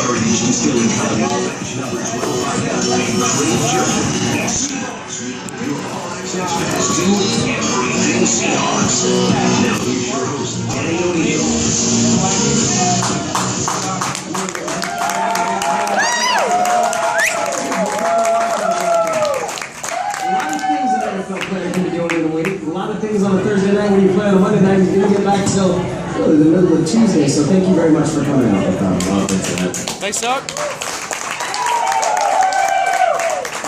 Heritage Distilling Company. Number 12 handling great judgment. Seahawks. Your lives as fast to everything Seahawks. Now here's your host, Danny O'Neill. A lot of things on a Thursday night when you play on a Monday night, you're going to get back till really the middle of Tuesday, so thank you very much for coming out. Thanks, Doc.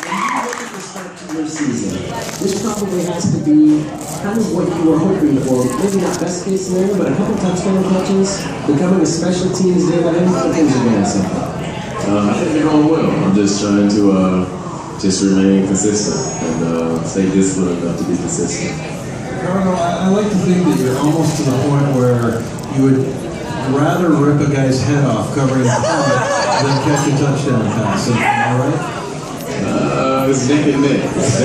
When you look at the start to your season, this probably has to be kind of what you were hoping for. Maybe not best case scenario, but a couple touchdown catches, becoming a special teams day by day. What things are going to happen? I think they're going well. I'm just trying to just remain consistent and stay disciplined enough to be consistent. Ricardo, I like to think that you're almost to the point where you would rather rip a guy's head off covering the helmet than catch a touchdown pass. Am I right? It's neck and neck. He's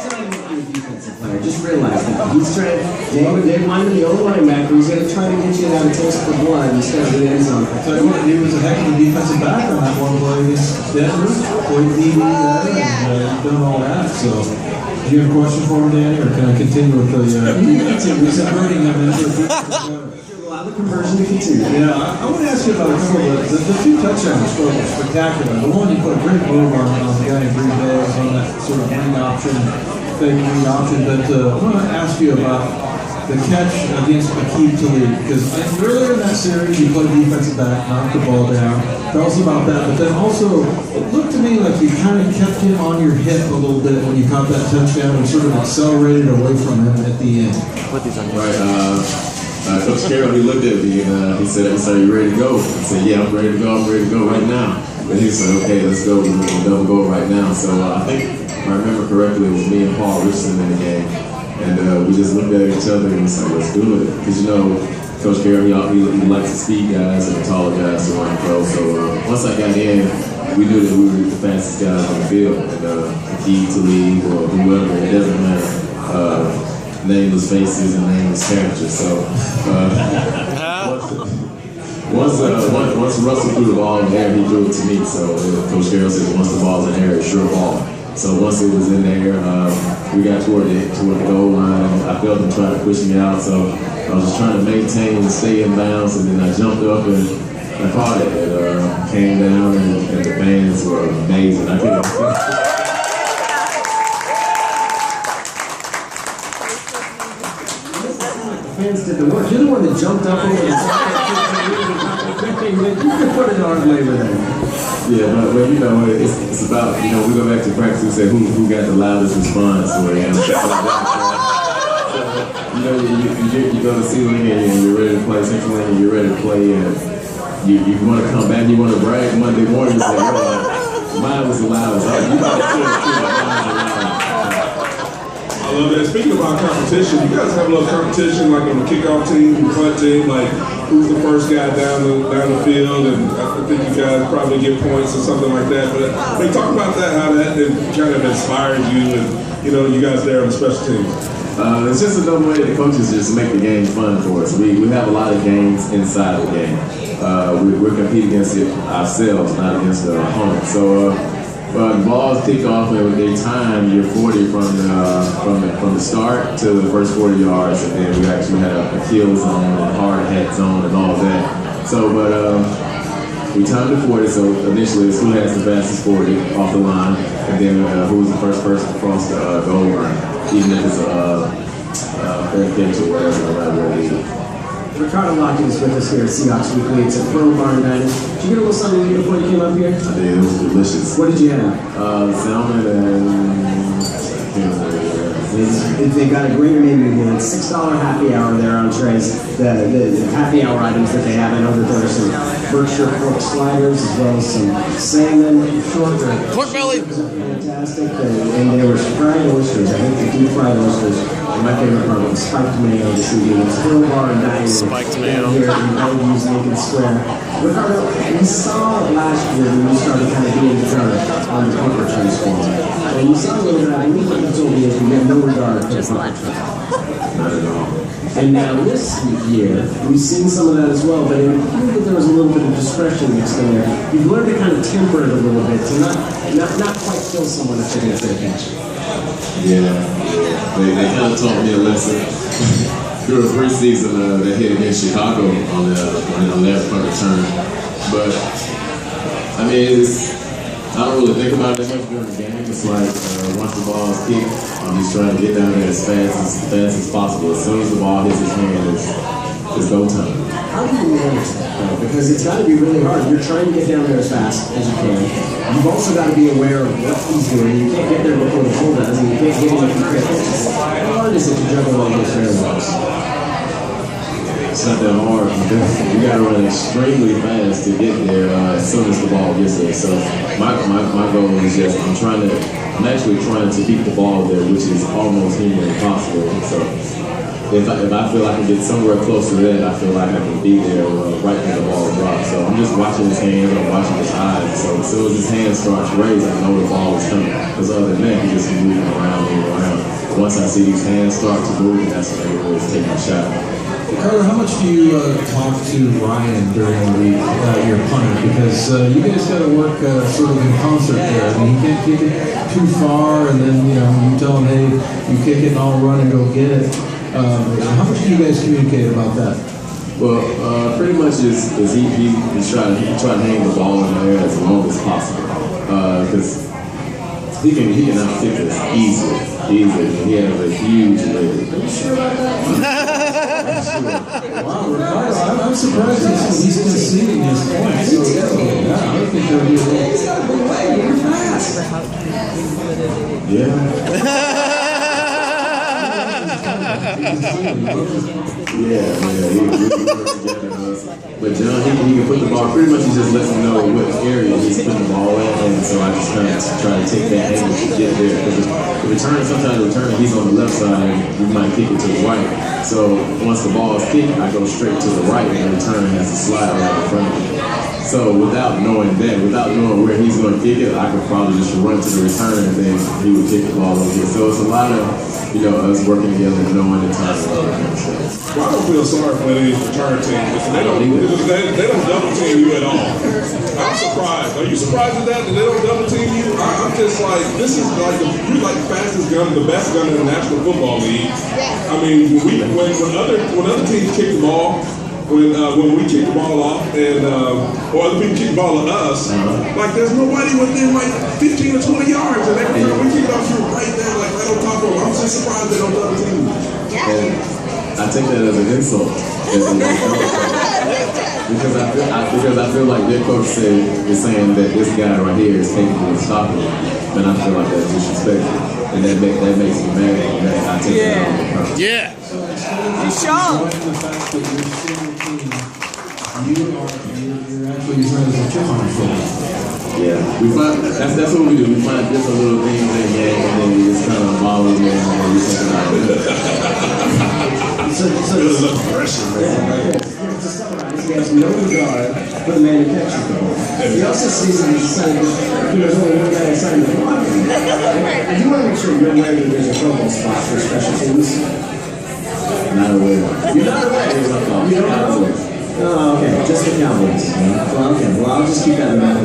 trying to make you a defensive player. Just realize that he's trying. They wanted the old linebacker. He's going to try to get you out of taste for blood instead of the end zone. I'll tell you what, he was a heck of a defensive back on that one play against Denver. Played DB there and done all that. So, do you have a question for him, Danny, or can I continue with the converting him into a Allow the conversion to continue. Yeah, I want to ask you about a couple of the two touchdowns were spectacular. The one you put a great move on the guy in Green Bay on that sort of wing option, fake wing option. But I want to ask you about the catch against Akeem Talib, because earlier in that series you played defensive back, knocked the ball down. Tell us about that. But then also, it looked to me like you kind of kept him on your hip a little bit when you caught that touchdown and sort of accelerated away from him at the end. Put these on your Coach Carroll, he looked at me and he said, "So you ready to go?" I said, "Yeah, I'm ready to go. I'm ready to go right now." And he said, "Okay, let's go. We're going to double go right now." So I think, if I remember correctly, it was me and Paul Richardson in the game. And we just looked at each other and we said, "Let's do it." Because, you know, Coach Carroll, he likes the speed guys and the taller guys to run pro. So once I got in, we knew that we were the fastest guys on the field. And the key to lead or whoever, it doesn't matter. Nameless faces and nameless characters. So once Russell threw the ball in the air, he threw it to me. So Coach Carroll said, once the ball's in the air, it's your ball. So once it was in there, we got toward the goal line. I felt him trying to push me out, so I was just trying to maintain and stay in bounds. And then I jumped up and I caught it. It came down, and the fans were amazing. I couldn't. Fans did the work. You're the one that jumped up over the side. You could put it on labor there. Yeah, but you know, it's about, you know, we go back to practice and say who got the loudest response. So, you know, you go to ceiling and you're ready to play, central and you're ready to play, and you want to come back, you want to brag Monday morning and say, mine was the loudest. You got to I love that. Speaking about competition, you guys have a little competition, like on the kickoff team, the punt team, like who's the first guy down the field, and I think you guys probably get points or something like that. But talk about that, how that kind of inspired you, and you know, you guys there on the special teams. It's just another way the coaches just make the game fun for us. We have a lot of games inside the game. We're competing against it ourselves, not against the opponent. So. The balls kick off and they time you're 40 from the start to the first 40 yards, and then we actually had a kill zone and a hard head zone and all that. So, we timed it 40. So initially, it's who has the fastest 40 off the line, and then who's the first person across the goal line, even if it's a fair catch or whatever. Ricardo Lockette is with us here at Seahawks Weekly. It's at Pearl Bar and Dining. Did you get a little something to eat before you came up here? I did. It was delicious. What did you have? Salmon and They've got a great menu here. It's $6 happy hour there on trays. The happy hour items that they have. I know that there are some Berkshire pork sliders as well as some salmon, short ribs. Pork belly. Fantastic. And there were fried oysters. I think the deep fried oysters. My favorite part was spiked tomato this evening. It's Pearl Bar and Dining. Spiked tomato. Here in Bellevue, Lincoln Square. Ricardo, we saw last year when you started kind of being determined on the corporate transform. And you saw a little bit, I believe what you told me is you have no regard for the corporate transform. Not at all. And now this year, we've seen some of that as well, but it appeared that there was a little bit of discretion mixed in there. You've learned to kind of temper it a little bit to not quite kill someone if they're going to take a catch. Yeah, they kind of taught me a lesson. Through the preseason, they hit against Chicago on the left punt return. But, I mean, I don't really think about it that much during the game. It's like, once the ball is kicked, I'm just trying to get down there as fast as possible. As soon as the ball hits his hand, it's go time. How do you manage that, though? Because it's got to be really hard. You're trying to get down there as fast as you can. You've also got to be aware of what he's doing. You can't get there before the ball does, and you can't get him if you can't. How hard is it to juggle all those variables? It's not that hard. You got to run extremely fast to get there as soon as the ball gets there. So my goal is just I'm actually trying to keep the ball there, which is almost humanly impossible. So if I feel I can get somewhere close to that, I feel like I can be there right when the ball drops. So I'm just watching his hands, I'm watching his eyes. So as soon as his hand starts raising, I know the ball is coming. Because other than that, he's just moving around. Once I see these hands start to move, that's when I really take my shot. Ricardo, how much do you talk to Ryan during the week, your punter? Because you guys got to work sort of in concert there. I mean, he can't kick it too far, and then you tell him, hey, you kick it and I'll run and go get it. How much do you guys communicate about that? Well, pretty much is he's trying to hang the ball in the air as long as possible, because he can outkick us easily. He has a huge leg. Are you sure about that? Wow, Ricardo, I'm surprised he's conceding his points. So, yeah, I don't think there'll be a little. He's got a big leg. You're fast. But John, he can put the ball, pretty much he just lets me know what area he's putting the ball at, and so I just kind of try to take that angle to get there. Because sometimes the return, he's on the left side, and we might kick it to the right. So once the ball is kicked, I go straight to the right, and the return has to slide right in front of me. So without knowing where he's going to kick it, I could probably just run to the return, and then he would kick the ball over here. So it's a lot of, us working together and knowing the time and all that kind of stuff. Well, I don't feel sorry for any return team. They don't double team you at all. I'm surprised. Are you surprised at that they don't double team you? I'm just like, this is like you're like the fastest gunner, the best gunner in the National Football League. I mean, when other teams kick the ball, when we kick the ball off and or other people kick the ball at us, like there's nobody within like 15 or 20 yards, and every time we kick it off, you're right there, like right on top of them. I'm just surprised they don't double team you. I take that as an insult. Because I feel like their coach is saying that this guy right here is capable of stopping him, and I feel like that's disrespectful, and that makes me mad. And I take that on the person. Yeah. He's shocked. The fact that you're still a team, you're actually using it as a chip on your shoulder. Yeah, that's what we do. We find different little things in the game, and then we just kind of follow them, and we take it out. So There's a pressure, man. to summarize, he has no regard for the man who catches the ball. He also sees it as a sign that there's only one guy assigned to block him. I do want to make sure you're aware that there's a football spot for special teams. Not aware. You're not aware? You don't know? Oh, okay. Just the Cowboys. Well, okay. Well, I'll just keep that in mind.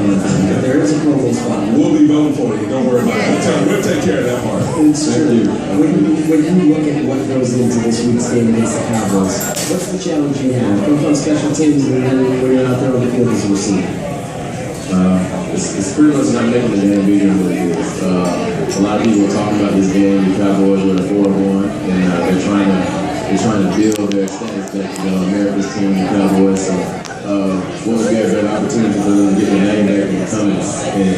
There is a Pro Bowl spot. We'll be voting for you. Don't worry about it. We'll take care of that part. It's true. When you look at what goes into this week's game against the Cowboys, what's the challenge you have? Both on special teams and then when you're out there on the field as a receiver? It's pretty much not making the game bigger than it is. A lot of people are talking about this game. The Cowboys were 4-1, and they're trying to build their status back to America's team, the Cowboys. So what would be a better opportunity for them to get their name back and come in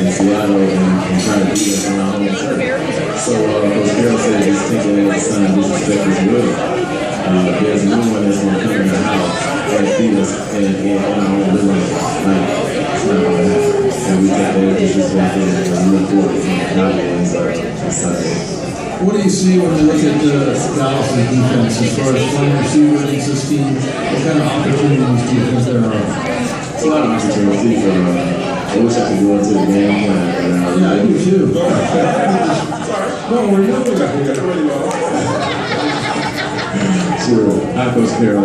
Seattle and try to beat us on our home turf. So Coach Carroll said just take that as a sign of disrespect as well. There's no one that's going to come in the house and beat us in our own building. It's not going to happen. And we take that as disrespect and we look forward to the Cowboys on Sunday. What do you see when you look at Dallas' defense as far as playing receiver against this team? What kind of opportunities do you think there are? It's a lot of opportunities. I wish I could go into the game plan. Yeah, I do too. No, we're not. Sure. Hi, Coach Carroll.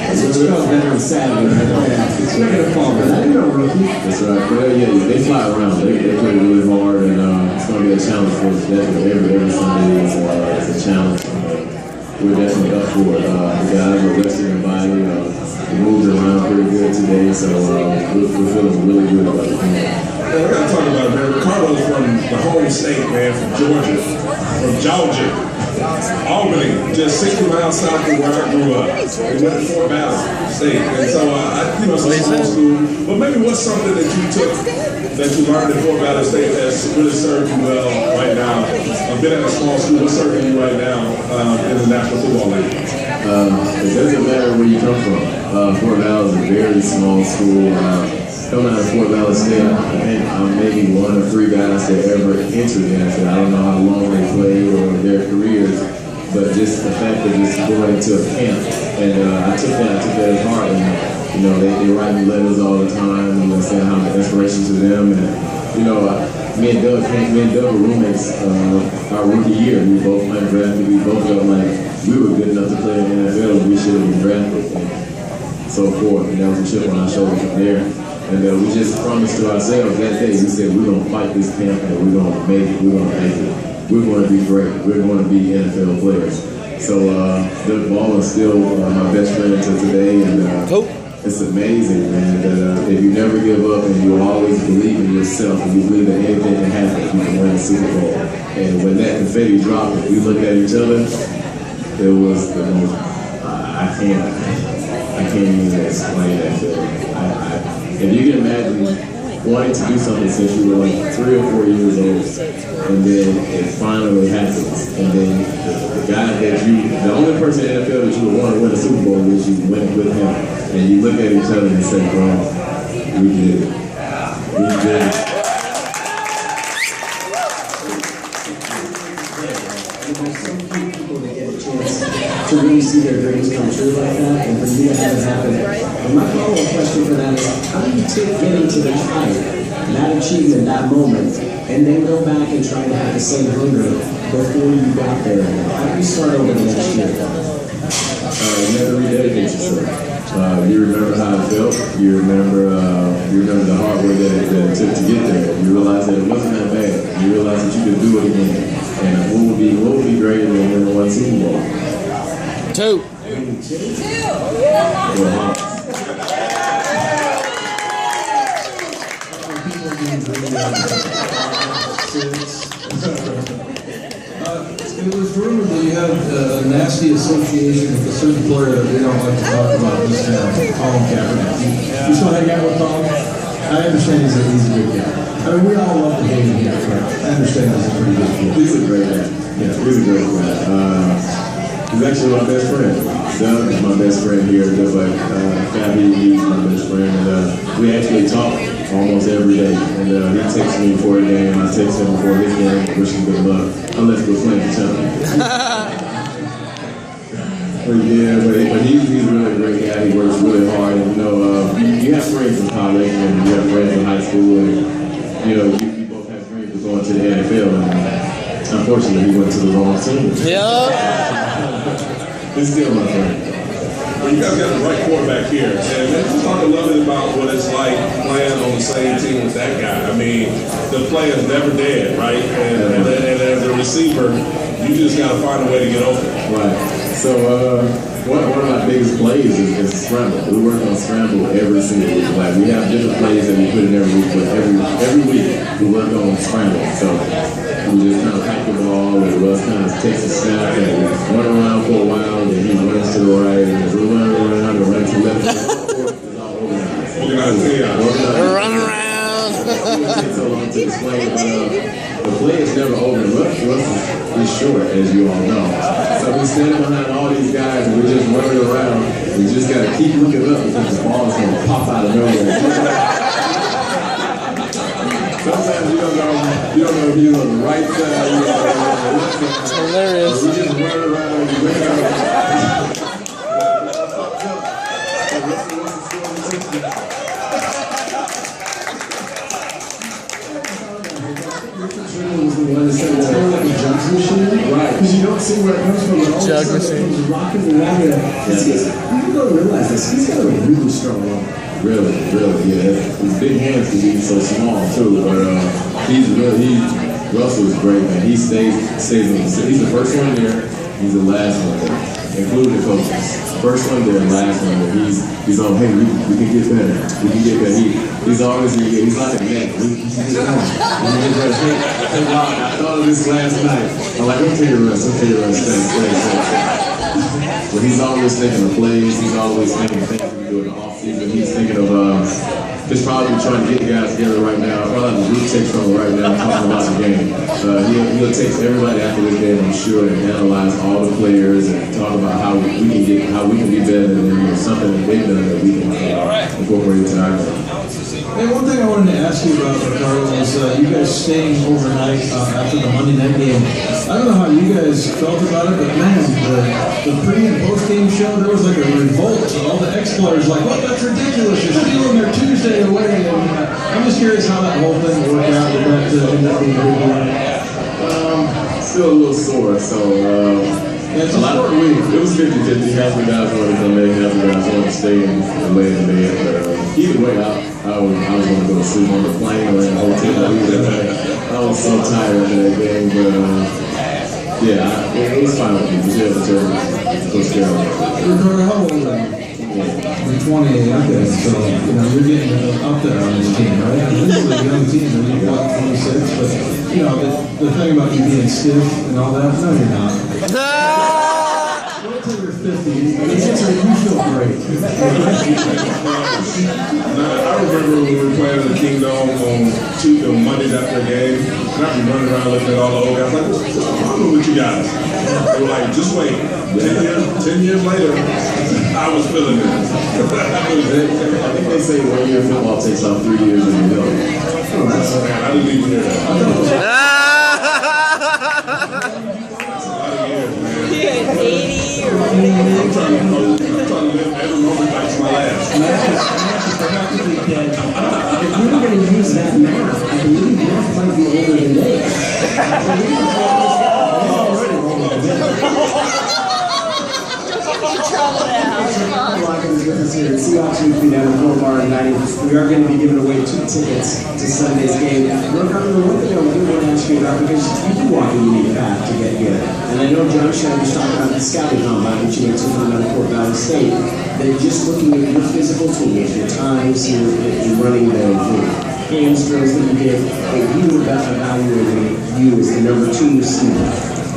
That's what you call veteran savvy. That's right. But yeah, they fly around. They play really hard, and it's going to be a challenge for us. Definitely, every Sunday is a challenge. We're definitely up for it. The guys are resting their body. We moved around pretty good today, so we're feeling really good about the game. Man, we got to talk about it, man. Ricardo's from the home state, man, from Georgia. Albany, just 60 miles south of where I grew up. We went to Fort Valley State, and so it's a small school. But maybe what's something that you took, that you learned at Fort Valley State that's really served you well right now? Been at a small school, what's serving you right now in the National Football League? It doesn't matter where you come from. Fort Valley is a very small school. Coming out of Fort Valley State, I think I'm maybe one of 3 guys that ever entered the NFL. I don't know how long they played or their careers, but just the fact of just going into a camp, and I took that as heart. And they write me letters all the time, saying how the inspiration to them. And me and Doug were roommates our rookie year. We both played drafted. We both felt like we were good enough to play in the NFL, and we should have been drafted, and so forth. And that was a chip on our shoulder from there. And we just promised to ourselves that day, we said, we're going to fight this camp and we're going to make it, we're going to make it. We're going to be great. We're going to be NFL players. So Doug Ball is still my best friend until today, and it's amazing, man, that if you never give up and you always believe in yourself and you believe that anything can happen, you can win a Super Bowl. And when that confetti dropped, we looked at each other, it was the most, I can't even explain that feeling. If you can imagine wanting to do something since you were like 3 or 4 years old, and then it finally happens, and then the guy that the only person in the NFL that you would want to win a Super Bowl with, you win with him, and you look at each other and say, bro, we did it. We did it. So few people that get a chance to really see their dreams come true like that, and for you to have it happen. And my follow-up question for that is, how do you take getting to the height, that achievement, that moment, and then go back and try to have the same hunger before you got there? How do you start over the next year? You have to rededicate yourself. You remember how it felt. You remember the hard work that it took to get there. You realize that it wasn't that bad. You realize that you could do it again. And what would be greater than winning 1 Super Bowl? 2. It was rumored that you had a nasty association with a certain player that we don't like to talk about this town, Colin Kaepernick. You still hang out with Colin? I understand he's a good guy. I mean, we all love the game here. I understand he's a pretty good kid. He's a great guy. Yeah, he's a great guy. He's actually my best friend. Doug is my best friend here. Just like Fabi, he's my best friend. And we actually talk almost every day. And he texts me before a game. I text him before his game, wish him good luck. Unless we're playing each other. But he's really a great guy. He works really hard. And you have friends in college and you have friends in high school, and you both have dreams of going to the NFL. And unfortunately, he went to the wrong team. Yeah. He's still my friend. Well, you guys got the right quarterback here. And let's talk a little bit about what it's like playing on the same team with that guy. I mean, the play is never dead, right? And as a receiver, you just got to find a way to get open. Right. So one of my biggest plays is scramble. We work on scramble every single week. Like, we have different plays that we put in every week, but every week we work on scramble. So we just kind of pack the ball, and Russ kind of takes a snap, and we run around for a while, and he runs to the right, and we run around and run to the left. It's all Run around. It takes so long to explain, but the play is never over. Russ is short, as you all know. So we're standing behind all these guys, and we're just running around. We just got to keep looking up because the ball is going to pop out of nowhere. Sometimes you don't know if you're on the right side, you're on the left side. It's hilarious. So we just run around and we run around. Was the one that said it's kind of like a jump machine, right? Because you don't see where it comes from. from an Jug machine. rocking the water. You don't realize this. He's got a really strong arm. Really, yeah. His big hands can be so small too, but Russell is great, man. He stays he's the first one there, he's the last one there, including the coaches. First one there, last one there. He's on, hey, we can get better. We can get better. He's always he's like a man. We can get better. Hey, Rock, I thought of this last night. I'm like, okay, Russ, thanks. But he's always thinking of plays, he's always thinking of things we do in the offseason. He's thinking of just probably trying to get guys together right now. Probably have a group text from right now talking about the game. He'll text everybody after this game, I'm sure, and analyze all the players and talk about how we can be better and something that they've done that we can incorporate into our game. Hey, one thing I wanted to ask you about, Ricardo, is you guys staying overnight after the Monday night game. I don't know how you guys felt about it, but man, the pre- and post-game show, there was like a revolt. All the ex-players like, well, that's ridiculous. You're stealing their Tuesday away. And, I'm just curious how that whole thing worked out. Did that end up being a good one? Still a little sore, so it's a short week. It was 50-50. Half the guys wanted to come in, half the guys wanted to stay and lay in the bed. But either way, I was going to go to sleep on the plane or in the hotel. I was so tired after that game, but yeah, it was fine with me. Ricardo, how old are you? You're 28, okay, so you're getting up there on this team, right? This is a young team, and you've got 26, but the thing about you being stiff and all that, no, you're not. Wait till you're 50, and you feel great. I remember when we were playing in the Kingdom on Tuesday, Mondays after a game, and I'd be running around looking at all the old guys like, what's wrong with you guys? They were like, just wait. 10 years later, I was feeling it. I think they say 1 year of football takes about 3 years in the middle. I didn't even hear that. He had 80 or I'm trying to live every moment like it's my last. If we were going to use that math, I believe math might be older than they. Here at Seahawks Weekly down at Full Bar United. We are going to be giving away 2 tickets to Sunday's game. Ricardo, the one thing I do want to ask you about, because you do walk a unique path to get here. And I know John Shannon was talking about the scouting combine, which you went to from Fort Valley State, that just looking at your physical tools, your times, your running the hands drills that you did, that you evaluated you as the number 2 receiver,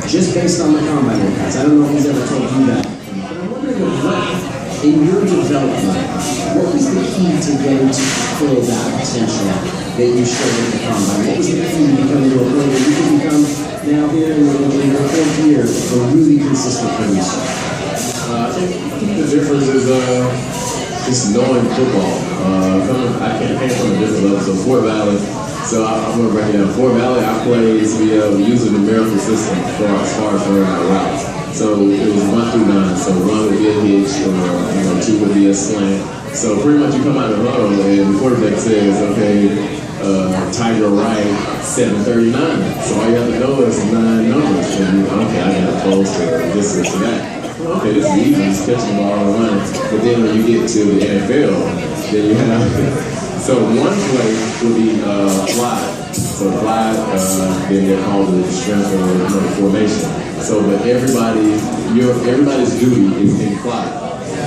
just based on the combine workouts. I don't know if he's ever told you that. But I'm wondering what, in your development, what was the key to getting to fulfill that potential that you showed in the combine? What was the key to becoming to a point where you can become now here in your 4th year a really consistent producer? I think the difference is just knowing football. I came from a different level, so Fort Valley. So I'm going to break it down. Fort Valley, I played using the numerical system as far as running my routes. So it was 1 through 9. So 1 would be a hitch, or 2 would be a slant. So pretty much you come out of the huddle and the quarterback says, okay, Tiger right, 739. So all you have to know is 9 numbers. And okay, I got to post or this or that. Okay, this is easy, just catching the ball and running. But then when you get to the NFL, then you have so one play would be Clyde. So Clyde, then they're called the strength or formation. So, but everybody's duty is in Clyde.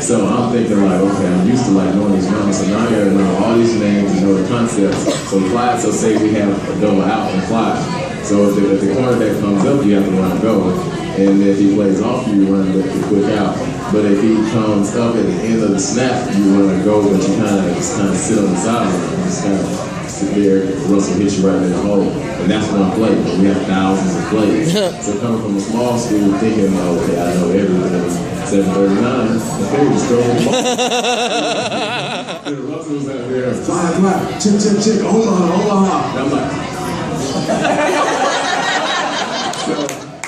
So I'm thinking like, okay, I'm used to like knowing these numbers, so now I gotta know all these names and know the concepts. So Clyde, so say we have a double out in Clyde. So if the cornerback comes up, you have to run and go. And if he plays off you, run the quick out. But if he comes up at the end of the snap, you run and go, but you kind of sit on the sideline and just kind of sit there. Russell hits you right in the hole, and that's one play. But we have thousands of plays. So coming from a small school, thinking, okay, I know everything. 739. Okay, just throw the ball. Russell was out there. Fly, chick. Hold on. And I'm like.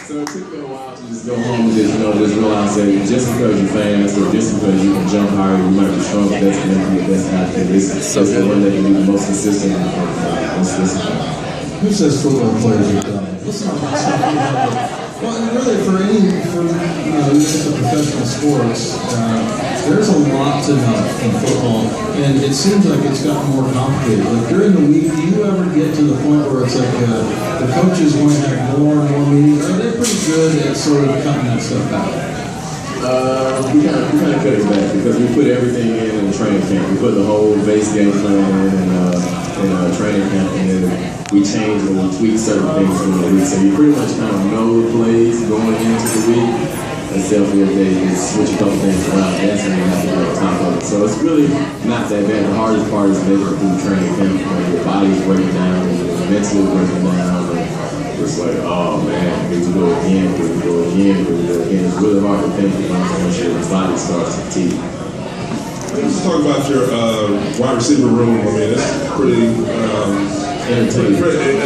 So it took me a while to just go home and just realize that just because you're fast or just because you can jump higher, you might be strong, that's going to be the best athlete. It's the one that can be the most consistent and most consistent. Who says football players are dumb? Let's not Well, and really, for even the professional sports, there's a lot to know in football, and it seems like it's gotten more complicated. Like during the week, do you ever get to the point where it's like the coaches want to have more and more meetings? Are they pretty good at sort of cutting that stuff out? We kind of cut it back because we put everything in training camp. We put the whole base game plan in training camp, and then we change and we tweak certain things during the week. So you pretty much kind of know the plays going into the week. Except for if they switch a couple things around, that's when you have to go on top of it. So it's really not that bad. The hardest part is making it through training camp when your body's breaking down and you're mentally breaking down. And it's like, oh man, here we go again, here we go again, here we go again. It's really hard to think about once your body starts to fatigue. Let's talk about your wide receiver room. I mean, it's pretty and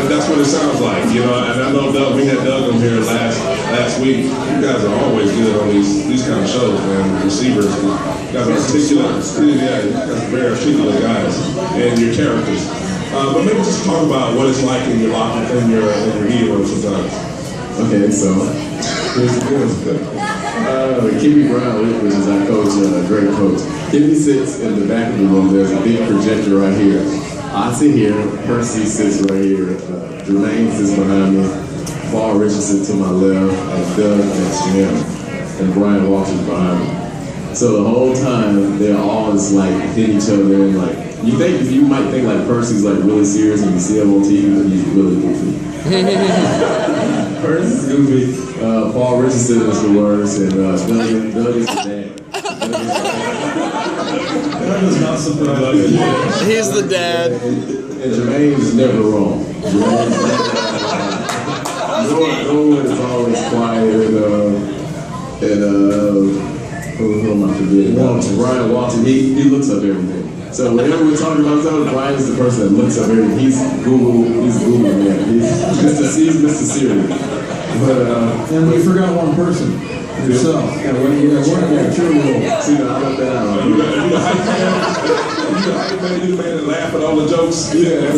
that's what it sounds like, you know. And I know Doug, we had Doug on here last week. You guys are always good on these kind of shows, man. Receivers, you guys are articulate, you guys are very articulate guys, and your characters. But maybe just talk about what it's like in your locker, in your heat room sometimes. Okay, so here's the deal. Kimmy Brown, which is our coach, great coach. Kimmy sits in the back of the room. There's a big projector right here. I sit here, Percy sits right here, Jermaine sits behind me, Paul Richardson to my left, and Doug next to him, and Brian Walters behind me. So the whole time, they're all just like hitting each other, and like, you might think like Percy's like really serious and you see him on TV, but he's really goofy. Percy's goofy, Paul Richardson is the worst, and Doug is the dad. That does not surprise me. He's the dad. And Jermaine is never wrong. No one is always quiet. Who am I forgetting? Brian Walton. He looks up everything. So whenever we're talking about something, Brian is the person that looks up everything. He's Google man. He's Mr. Siri. But and we forgot one person. Yourself. Yeah, one of your true role. See, I got that out. You the hype man. You the man that laugh at all the jokes. Yeah,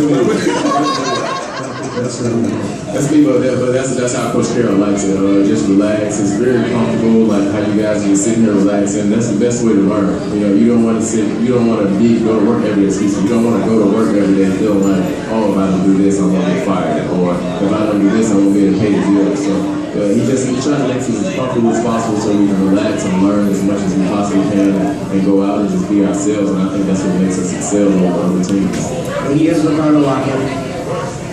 that's me, but that's how Coach Carroll likes it. Just relax. It's very comfortable, like how you guys are just sitting here relaxing. That's the best way to learn. You know, you don't want to sit. You don't want to go to work every day. You don't want to go to work every day and feel like, oh, if I don't do this, I'm gonna get fired, or if I don't do this, I won't be able to pay the bill. So. He's trying to make it as comfortable as possible so we can relax and learn as much as we possibly can and go out and just be ourselves. And I think that's what makes us excel over other teams. And here's Ricardo Lockette.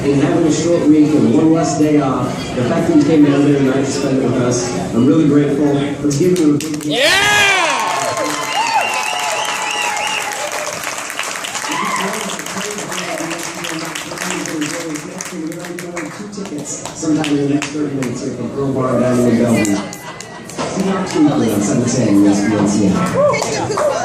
In having a short week and one less day off, the fact that you came down there tonight to spend it with us, I'm really grateful. Let's give you a big sometime in the next 30 minutes here from Pearl Bar down in Bellevue. Seahawks weekly on 710 ESPN.